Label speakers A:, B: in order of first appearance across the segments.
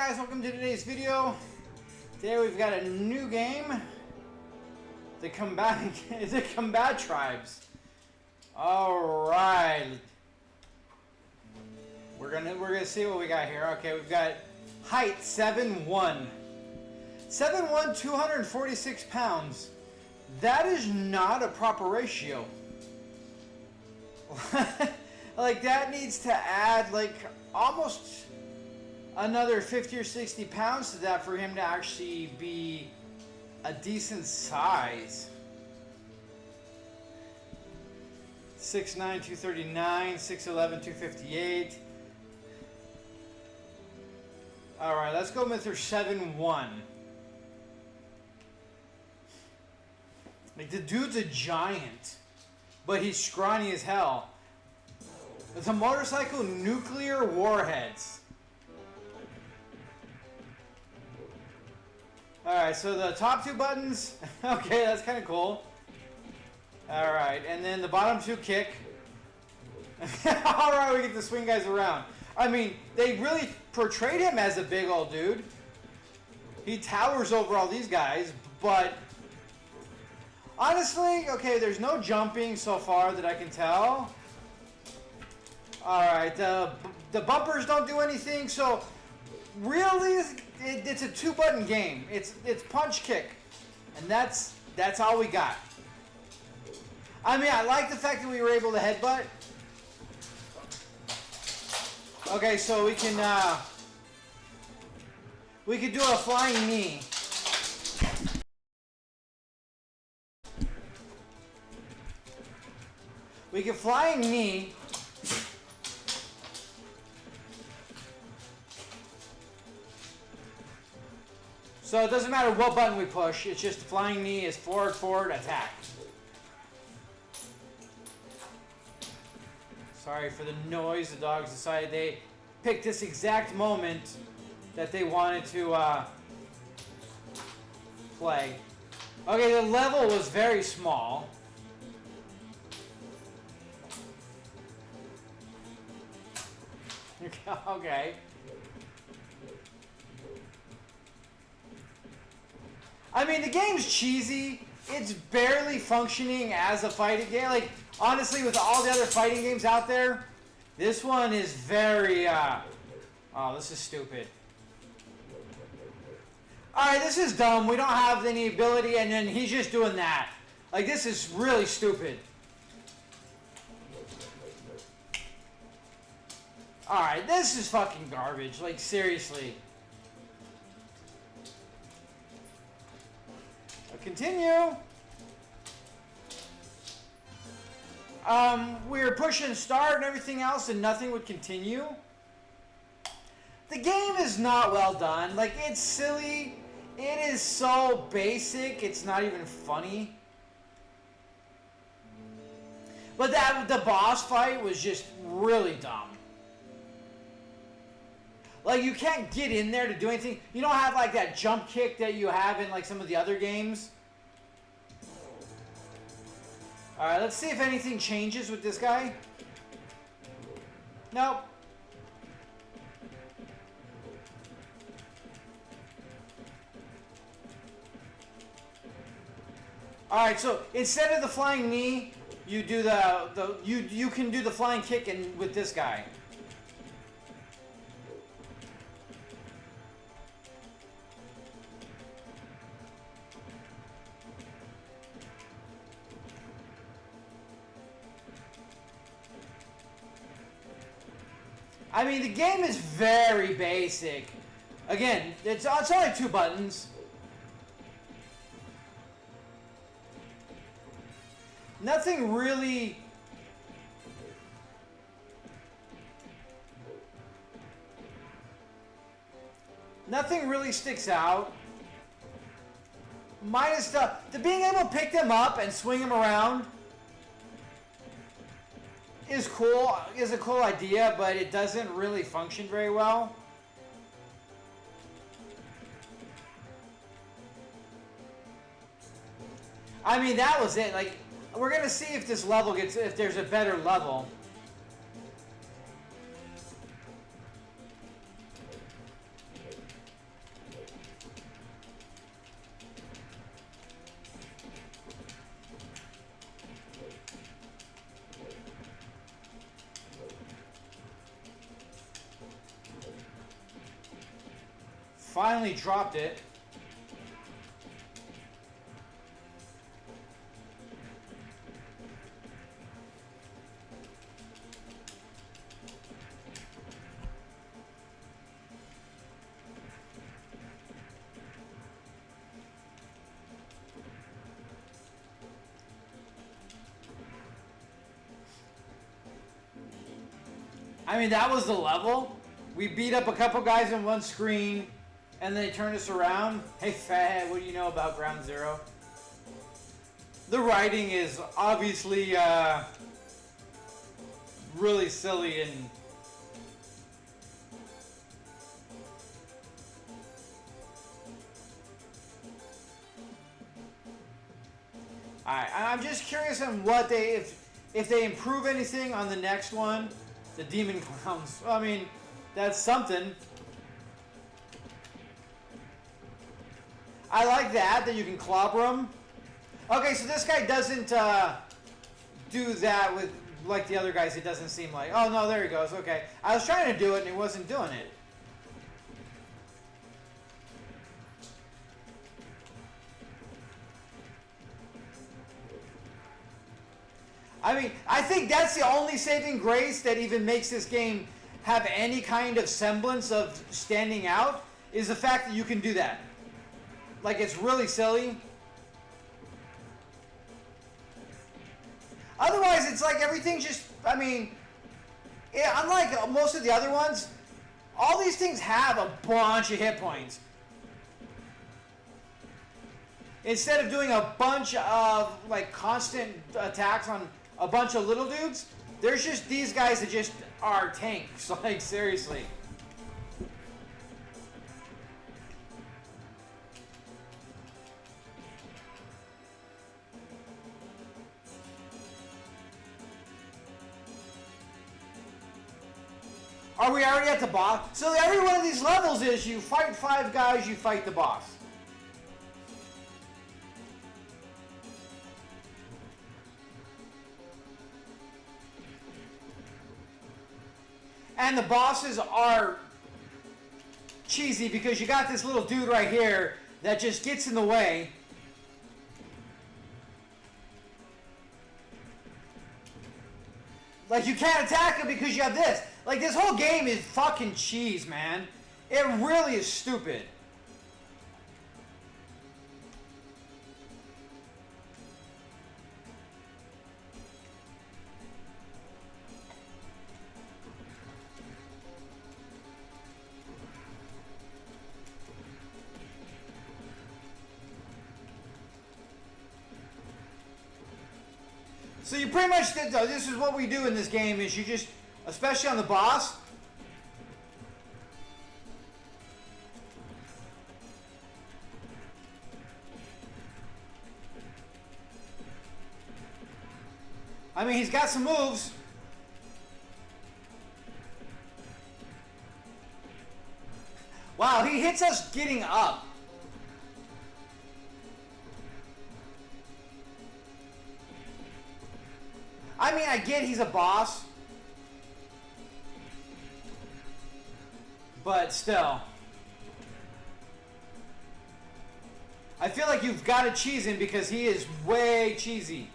A: guys, welcome to today's video. Today we've got a new game, the Combatribes. All right, we're gonna see what we got here. Okay, we've got height 7'1", 7'1", 246 pounds. That is not a proper ratio. Like that needs to add like almost another 50 or 60 pounds to that for him to actually be a decent size. 6'9", 239, 6'11", 258. All right, let's go with her 7'1". Like the dude's a giant, but he's scrawny as hell. It's a motorcycle nuclear warheads. Alright, so the top two buttons, okay, that's kind of cool. Alright, and then the bottom two kick. Alright, we get to swing guys around. I mean, they really portrayed him as a big old dude. He towers over all these guys, but honestly, okay, there's no jumping so far that I can tell. Alright, the bumpers don't do anything, so really it's a two-button game. It's punch kick, and that's all we got. I mean, I like the fact that we were able to headbutt. Okay, so we can do a flying knee. We can flying knee. So it doesn't matter what button we push, it's just flying knee is forward, forward, attack. Sorry for the noise, the dogs decided they picked this exact moment that they wanted to play. Okay, the level was very small. Okay. I mean, the game's cheesy. It's barely functioning as a fighting game. Like, honestly, with all the other fighting games out there, this one is very, oh, this is stupid. Alright, this is dumb. We don't have any ability, and then he's just doing that. Like, this is really stupid. Alright, this is fucking garbage. Like, seriously. Continue. We were pushing start and everything else, and nothing would continue. The game is not well done. Like, it's silly. It is so basic. It's not even funny. But the boss fight was just really dumb. Like, you can't get in there to do anything. You don't have, like, that jump kick that you have in, like, some of the other games. Alright, let's see if anything changes with this guy. Nope. Alright, so instead of the flying knee, you do you can do the flying kick and with this guy. I mean, the game is very basic. Again, it's only two buttons. Nothing really... Nothing really sticks out. Minus the being able to pick them up and swing them around is cool, is a cool idea, but it doesn't really function very well. I mean, that was it. Like, we're gonna see if this level gets, if there's a better level. Finally dropped it. I mean, that was the level. We beat up a couple guys in one screen, and they turned us around. Hey, fathead, what do you know about Ground Zero? The writing is obviously really silly and... Alright, I'm just curious on what they... If they improve anything on the next one. The demon clowns. I mean, that's something. I like that you can clobber them. Okay, so this guy doesn't do that with like the other guys. It doesn't seem like. Oh no, there he goes. Okay, I was trying to do it and he wasn't doing it. I mean, I think that's the only saving grace that even makes this game have any kind of semblance of standing out, is the fact that you can do that. Like, it's really silly. Otherwise, it's like everything's just, I mean, unlike most of the other ones, all these things have a bunch of hit points. Instead of doing a bunch of, like, constant attacks on a bunch of little dudes, there's just these guys that just are tanks. Like, seriously. Are we already at the boss? So every one of these levels is you fight 5 guys, you fight the boss. And the bosses are cheesy because you got this little dude right here that just gets in the way. Like, you can't attack him because you have this. Like, this whole game is fucking cheese, man. It really is stupid. So you pretty much did, though. This is what we do in this game, is you just, especially on the boss, I mean, he's got some moves. Wow, he hits us getting up. I mean, I get he's a boss, but still. I feel like you've got to cheese him because he is way cheesy.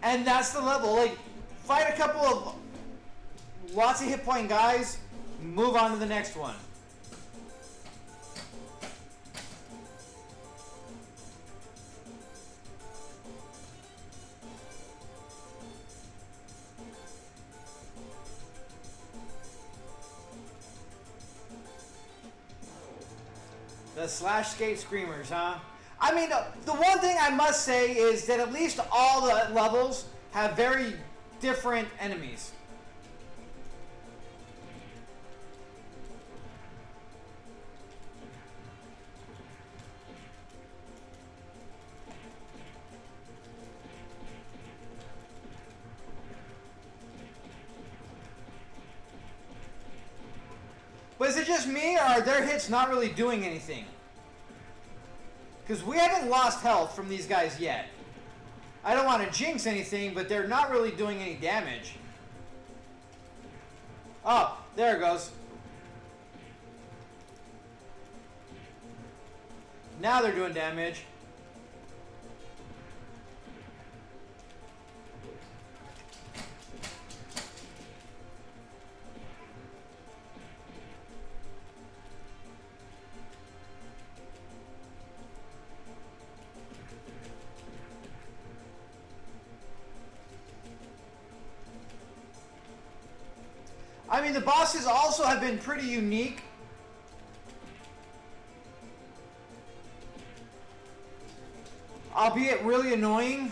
A: And that's the level. Like, fight a couple of lots of hit point guys, move on to the next one. The slash skate screamers, huh? I mean, the one thing I must say is that at least all the levels have very different enemies. But is it just me, or are their hits not really doing anything? Because we haven't lost health from these guys yet. I don't want to jinx anything, but they're not really doing any damage. Oh, there it goes. Now they're doing damage. I mean, the bosses also have been pretty unique. Albeit really annoying.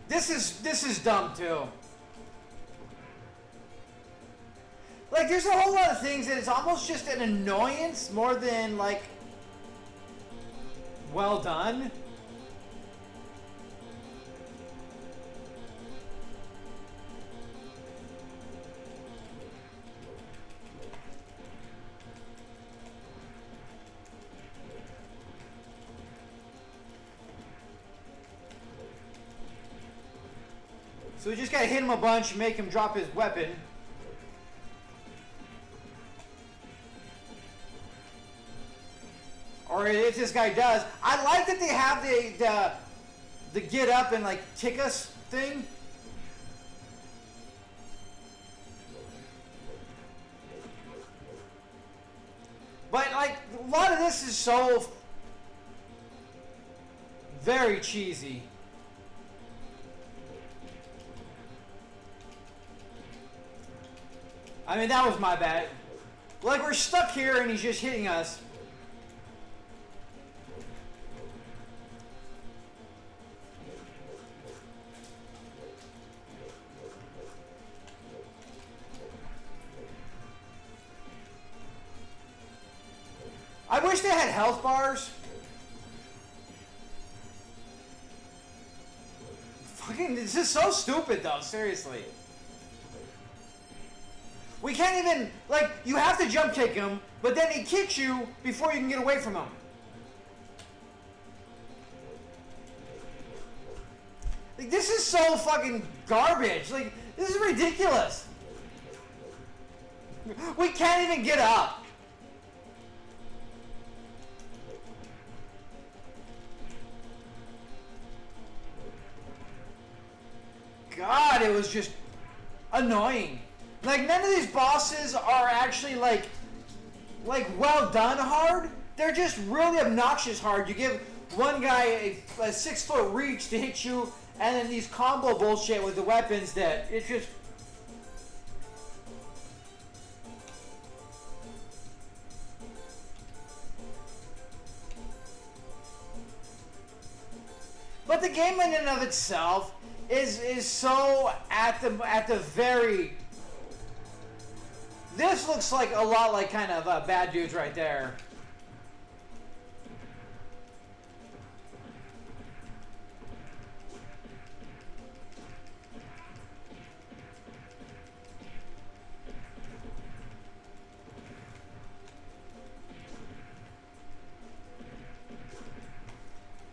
A: This is dumb too. Like, there's a whole lot of things that it's almost just an annoyance more than like well done. So we just gotta hit him a bunch and make him drop his weapon. Or if this guy does. I like that they have the get up and like kick us thing. But like a lot of this is so very cheesy. I mean, that was my bad. Like, we're stuck here and he's just hitting us. I wish they had health bars. Fucking, this is so stupid though, seriously. We can't even, like, you have to jump kick him, but then he kicks you before you can get away from him. Like, this is so fucking garbage. Like, this is ridiculous. We can't even get up. God, it was just annoying. Like, none of these bosses are actually like well done hard. They're just really obnoxious hard. You give one guy a 6 foot reach to hit you, and then these combo bullshit with the weapons that it's just. But the game in and of itself is so at the very. This looks like a lot like kind of Bad Dudes right there.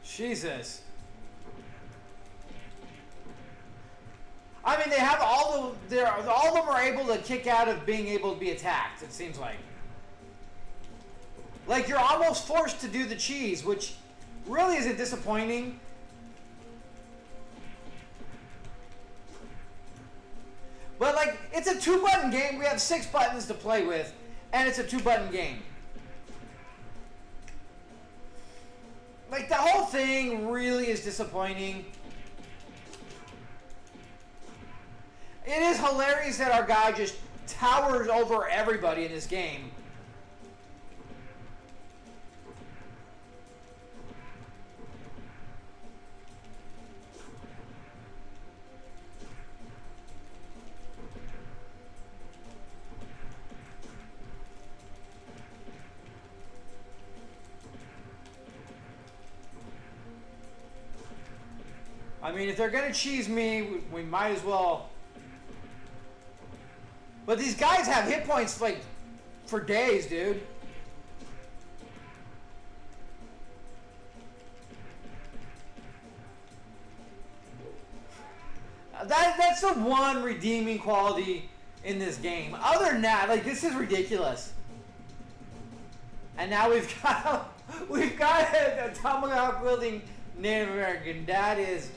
A: Jesus. I mean, they have all of them are able to kick out of being able to be attacked, it seems like. Like, you're almost forced to do the cheese, which really isn't disappointing. But, like, it's a 2-button game. We have 6 buttons to play with, and it's a 2-button game. Like, the whole thing really is disappointing. It is hilarious that our guy just towers over everybody in this game. I mean, if they're gonna cheese me, we might as well. But these guys have hit points, like, for days, dude. That's the one redeeming quality in this game. Other than that, like, this is ridiculous. And now we've got a tomahawk wielding Native American. That is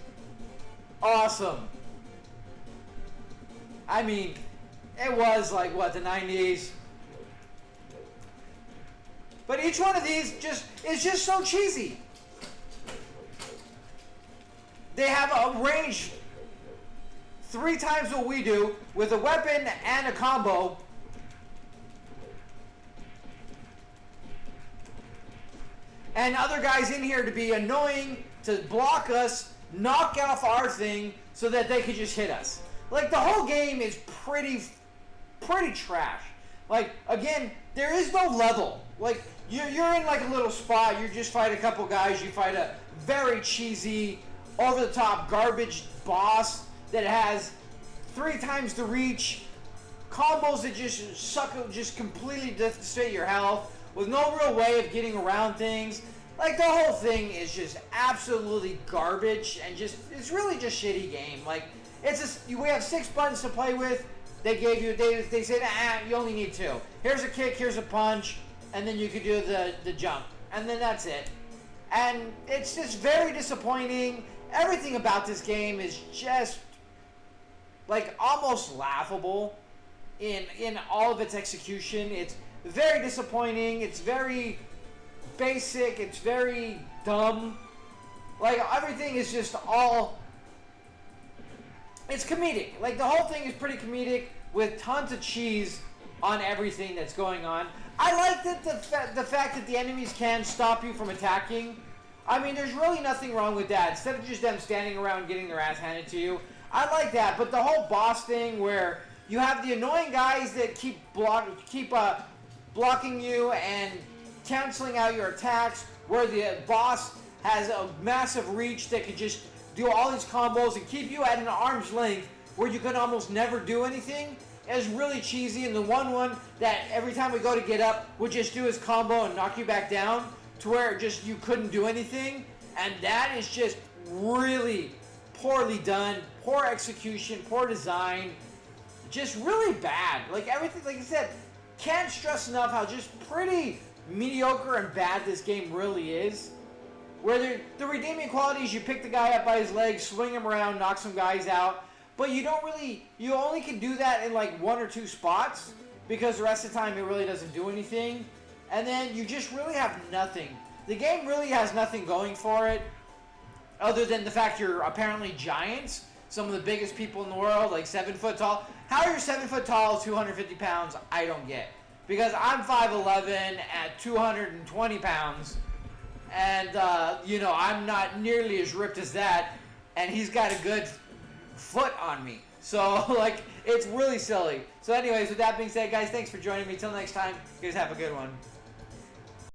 A: awesome. I mean, it was like what, the 90s. But each one of these is just so cheesy. They have a range 3 times what we do with a weapon and a combo. And other guys in here to be annoying, to block us, knock off our thing so that they could just hit us. Like, the whole game is pretty trash. Like, again, there is no level. Like, you're in like a little spot, you just fight a couple guys, you fight a very cheesy, over-the-top garbage boss that has 3 times the reach, combos that just completely devastate your health, with no real way of getting around things. Like, the whole thing is just absolutely garbage, and it's really just shitty game. Like, we have 6 buttons to play with. They said, you only need 2. Here's a kick, here's a punch, and then you could do the jump, and then that's it. And it's just very disappointing. Everything about this game is just like almost laughable in all of its execution. It's very disappointing. It's very basic. It's very dumb. Like, everything is just all... It's comedic. Like, the whole thing is pretty comedic with tons of cheese on everything that's going on. I like that the fact that the enemies can stop you from attacking. I mean, there's really nothing wrong with that. Instead of just them standing around getting their ass handed to you, I like that. But the whole boss thing where you have the annoying guys that keep blocking you and canceling out your attacks, where the boss has a massive reach that could just do all these combos and keep you at an arm's length where you could almost never do anything, is really cheesy. And the one that every time we go to get up would just do his combo and knock you back down to where just you couldn't do anything. And that is just really poorly done, poor execution, poor design, just really bad. Like, everything, like I said, can't stress enough how just pretty mediocre and bad this game really is. Where the redeeming qualities, you pick the guy up by his legs, swing him around, knock some guys out, but you only can do that in like 1 or 2 spots, because the rest of the time it really doesn't do anything. And then you just really have nothing. The game really has nothing going for it, other than the fact you're apparently giants. Some of the biggest people in the world, like 7 foot tall. How you're 7 foot tall, 250 pounds, I don't get. Because I'm 5'11" at 220 pounds. And, I'm not nearly as ripped as that. And he's got a good foot on me. So, like, it's really silly. So anyways, with that being said, guys, thanks for joining me. Till next time, you guys have a good one.